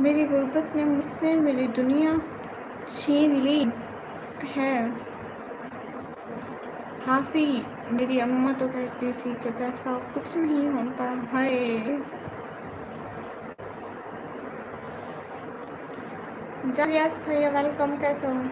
میری غربت نے مجھ سے میری دنیا چھین لی ہے۔ حافی میری اماں تو کہتی تھی کہ پیسہ کچھ نہیں ہوتا ہے۔ جاریاس بھیا ویلکم، کیسے ہو؟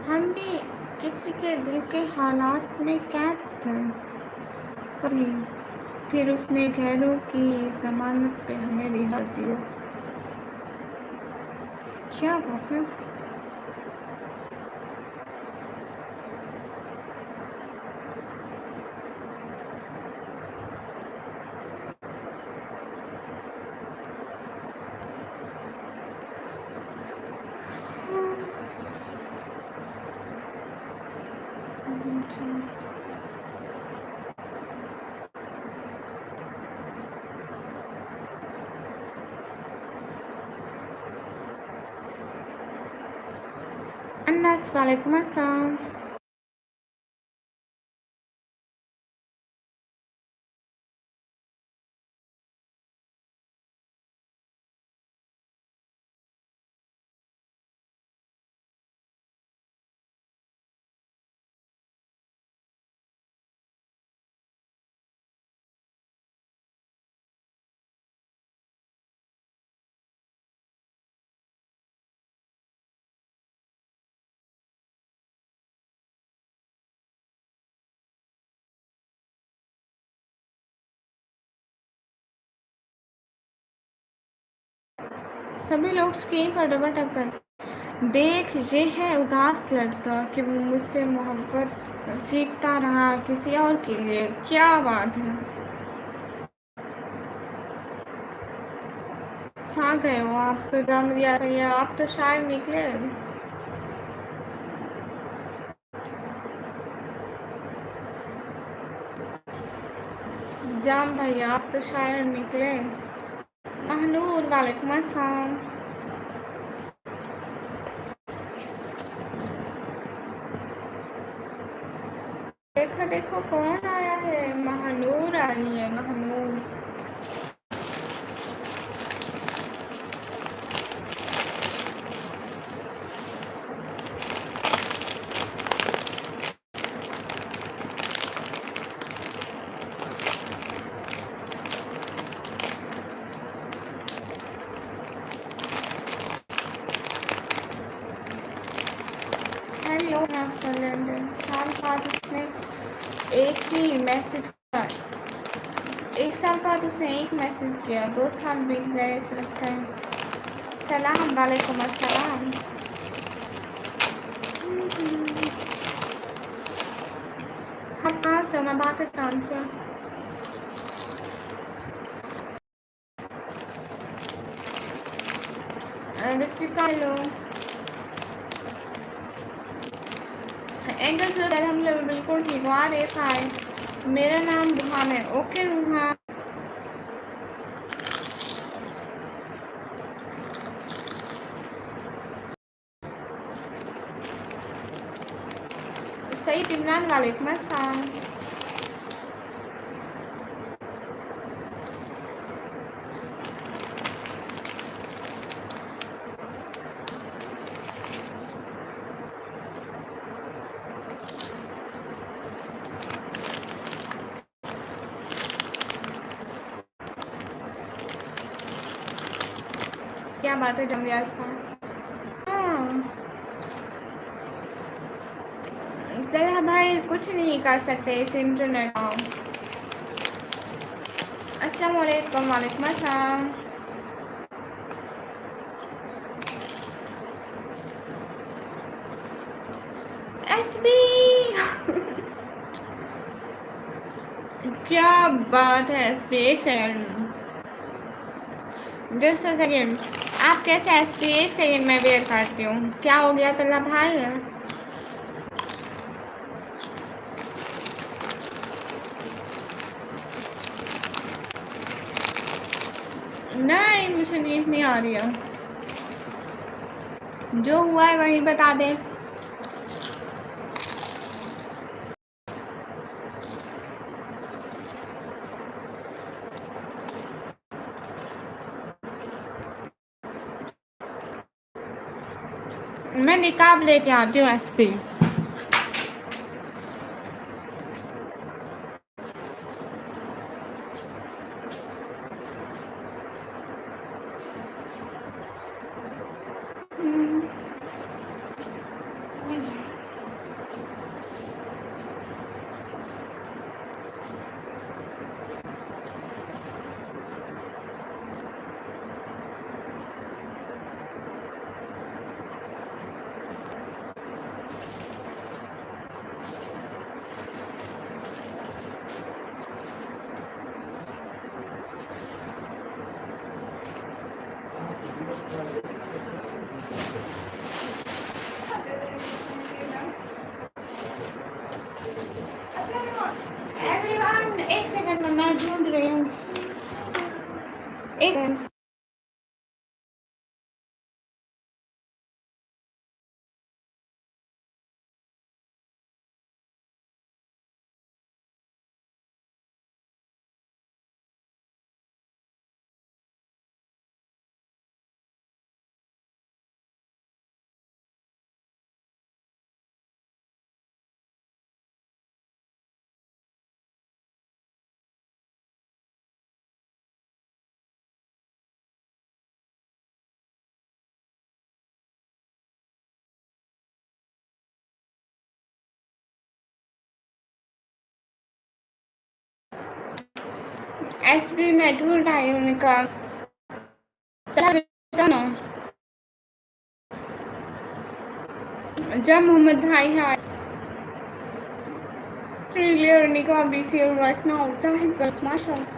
ہم بھی کسی کے دل کے حالات میں قید تھے کبھی، پھر اس نے غیروں کی ضمانت پہ ہمیں رہا دیا۔ کیا بات ہے! انس وعلیکم السلام۔ سبھی لوگ اسکرین پر ڈبل ٹیپ کرتے، دیکھ یہ ہے اداس لڑکا کہ وہ مجھ سے محبت سیکھتا رہا کسی اور کے لیے۔ کیا بات ہے! چھا گئے ہو آپ تو، جامعہ بھیا آپ تو شاعر نکلے۔ جام بھیا آپ تو شاعر نکلے۔ مہنور وعلیکم السلام۔ دیکھو دیکھو کون آیا ہے، مہنور آئی ہے، مہنور۔ ہیلو سال بعد اس نے ایک ہی میسج کیا، ایک سال بعد اس نے ایک میسج کیا، 2 سال بیت گئے ایسا لگتا ہے۔ سلام وعلیکم السلام۔ ہم کہاں سے ہو؟ میں پاکستان سے۔ ہیلو اینگل سے الحمد للہ بالکل ٹھیک ہوں۔ عارف ہائے، میرا نام روحان ہے۔ اوکے روحان، سعید عمران وعلیکم السلام۔ کیا بات ہے جمریاز خان؟ ہاں چلے بھائی، کچھ نہیں کر سکتے اس انٹرنیٹ کا۔ السلام علیکم۔ وعلیکم السلام۔ ایس بی کیا بات ہے ایس پی، ایک سیکنڈ جسٹ سیکنڈ. آپ کیسے ایس پی؟ ایک سیکنڈ میں ویئر کرتی ہوں. کیا ہو گیا پہلا بھائی ہے؟ نہیں مجھے نیند نہیں آ رہی ہے. جو ہوا ہے وہی بتا دیں. میں نقاب لے کے آتی ہوں ایس پی. ایک سیکنڈ میں ڈھونڈ رہی ہوں. ایک منٹ. ایس پی میں ڈھونڈ آئی ہوں نقاب. جب محمد بھائی ہے لیئر نقاب بھی سی رائٹ ناؤ. ظاہر بس ماشاء اللہ.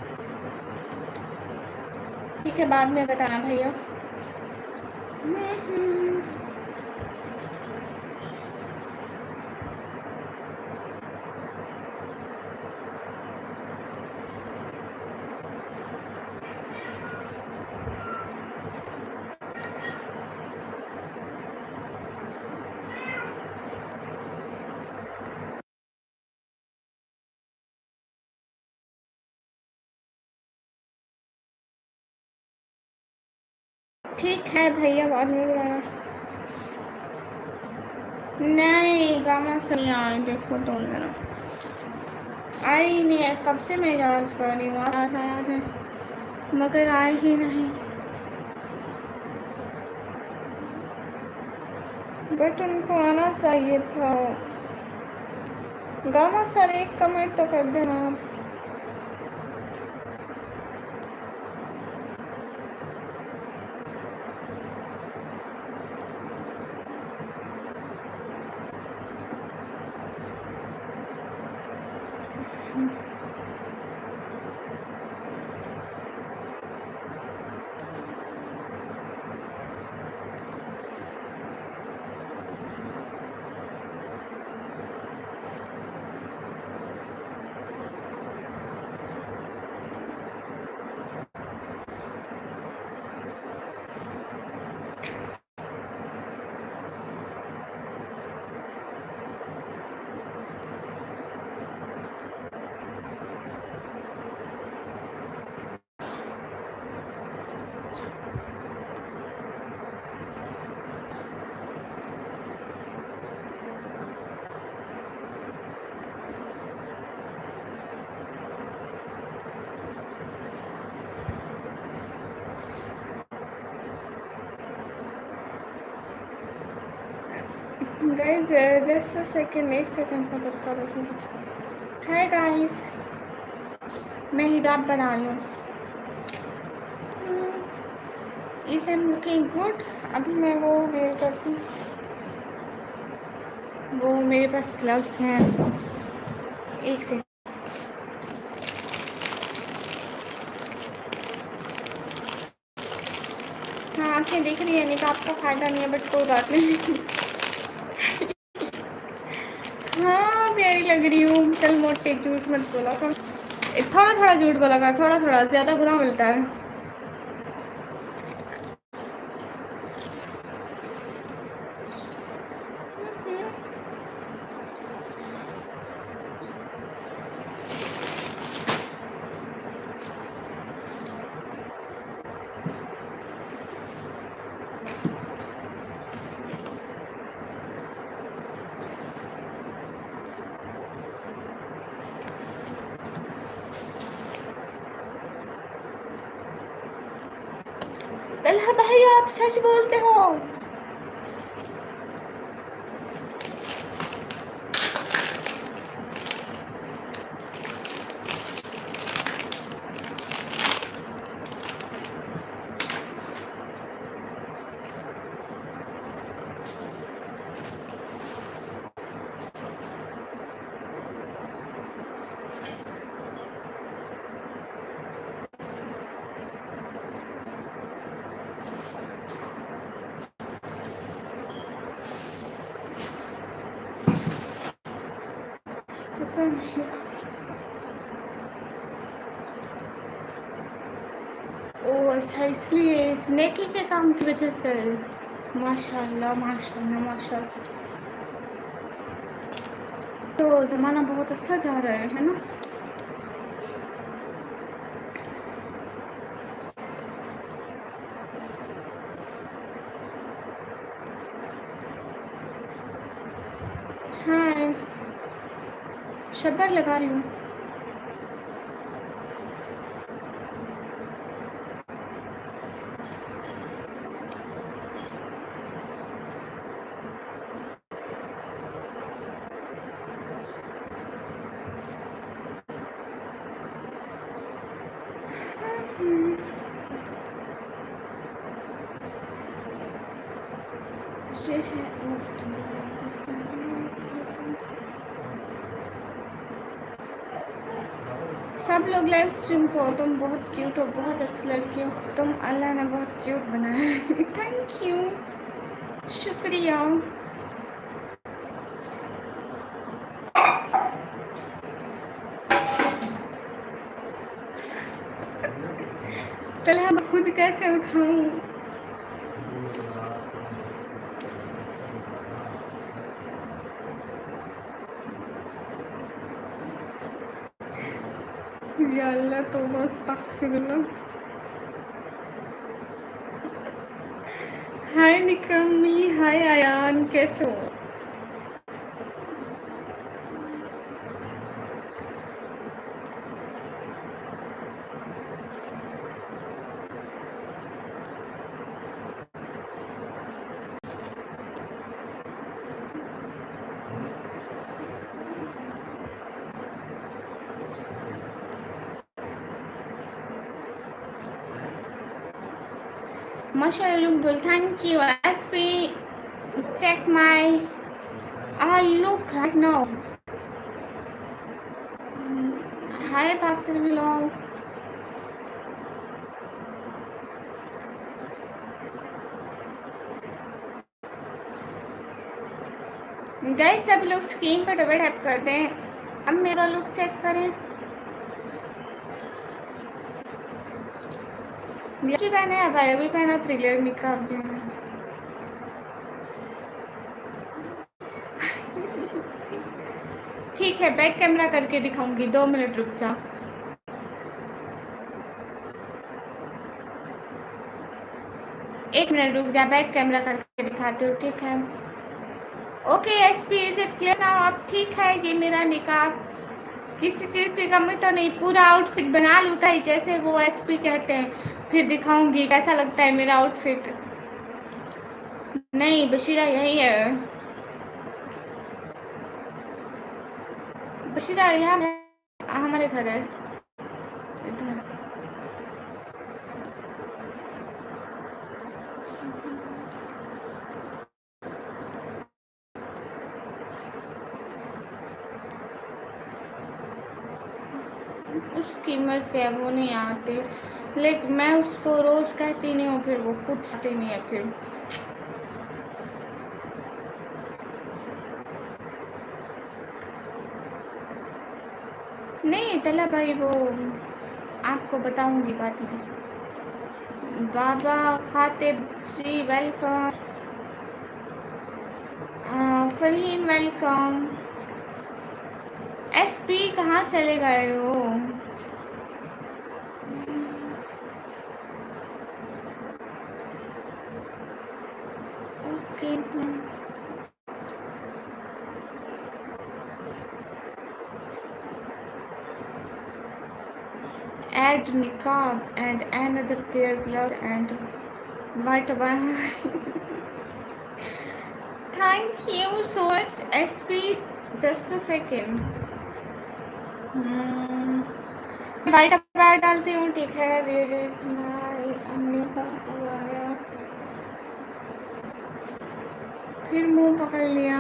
ٹھیک ہے بعد میں بتانا بھیا. ٹھیک ہے بھیا بعد میں بتانا. نہیں گانا سے نہیں آئے. دیکھو تو میرا آئی نہیں ہے. کب سے میں یاد کر رہی ہوں آیا تھا مگر آئے ہی نہیں. بٹ ان کو آنا چاہیے تھا. گانا سر ایک کمنٹ تو کر دینا آپ. Guys just second. ایک سیکنڈ صبر کرو. ہائی گائز میں ہدایت بنا لوں. اس ایم لوکنگ گڈ. ابھی میں وہ ویئر کرتی ہوں. وہ میرے پاس گلوز ہیں. ایک سیکنڈ. آنکھیں دکھ رہی ہے نقاب کا فائدہ نہیں ہے بٹ کوئی بات نہیں. ہاں پیاری لگ رہی ہوں. چل موٹے جھوٹ مت بولا کر. تھوڑا تھوڑا جھوٹ بولا کر. تھوڑا تھوڑا زیادہ برا ملتا ہے. طلحہ بھائی آپ سچ بولتے ہو. پتہ نہیں. او اچھا اس لیے اس نیکی کے کام کی وجہ سے. ماشاء اللہ ماشاء اللہ ماشاء اللہ. تو زمانہ بہت اچھا جا رہا ہے نا. ہاں شبر لگا رہی ہوں. یہ ہے سب لوگ لائیو اسٹریم کو. تم بہت کیوٹ ہو. بہت اچھی لڑکی ہو تم. اللہ نے بہت کیوٹ بنایا ہے. Thank you. شکریہ. طلحہ میں خود کیسے اٹھاؤں. یا اللہ توبہ استغفر اللہ. ہائے نکمی. ہائے ایان کیسے ہو. ماشاء اللہ لک گل. Thank you. S P check my look right now. Hi پاسر بلونگ. گائز سب لوگ اسکرین پر ڈبل ٹیپ کر دیں. اب میرا لک چیک کریں. یہ بھی پہنا ہے بھائی ابھی پہنا. تھریلر نکاب بھی ہے. ٹھیک ہے بیک کیمرہ کر کے دکھاؤں گی. 2 منٹ رک جا. ایک منٹ رک جا. بیک کیمرہ کر کے دکھاتی ہوں. ٹھیک ہے. Okay S P is it clear now. اب ٹھیک ہے. یہ میرا نکاب کسی چیز کی کمی تو نہیں. پورا آؤٹ فٹ بنا لوتا ہے جیسے وہ ایس پی کہتے ہیں. پھر دکھاؤں گی کیسا لگتا ہے میرا آؤٹ فٹ. نہیں بشیرہ یہی ہے. بشیرہ یہاں ہے. ہمارے گھر ہے ادھر. اس کی مرضی ہے وہ نہیں آتی. لیکن میں اس کو روز کہتی نہیں ہوں، پھر وہ خود سنتی نہیں ہے پھر. نہیں طلعہ بھائی وہ آپ کو بتاؤں گی بعد میں. بابا Khatib ji welcome. Farheen welcome. S P کہاں چلے گئے ہو؟ Okay. Add niqab and another pair gloves and white one. Thank you so much, SP. Just a second. white bag ڈالتی ہوں. ٹھیک ہے. Where is my امی کا آیا؟ پھر منہ پکڑ لیا.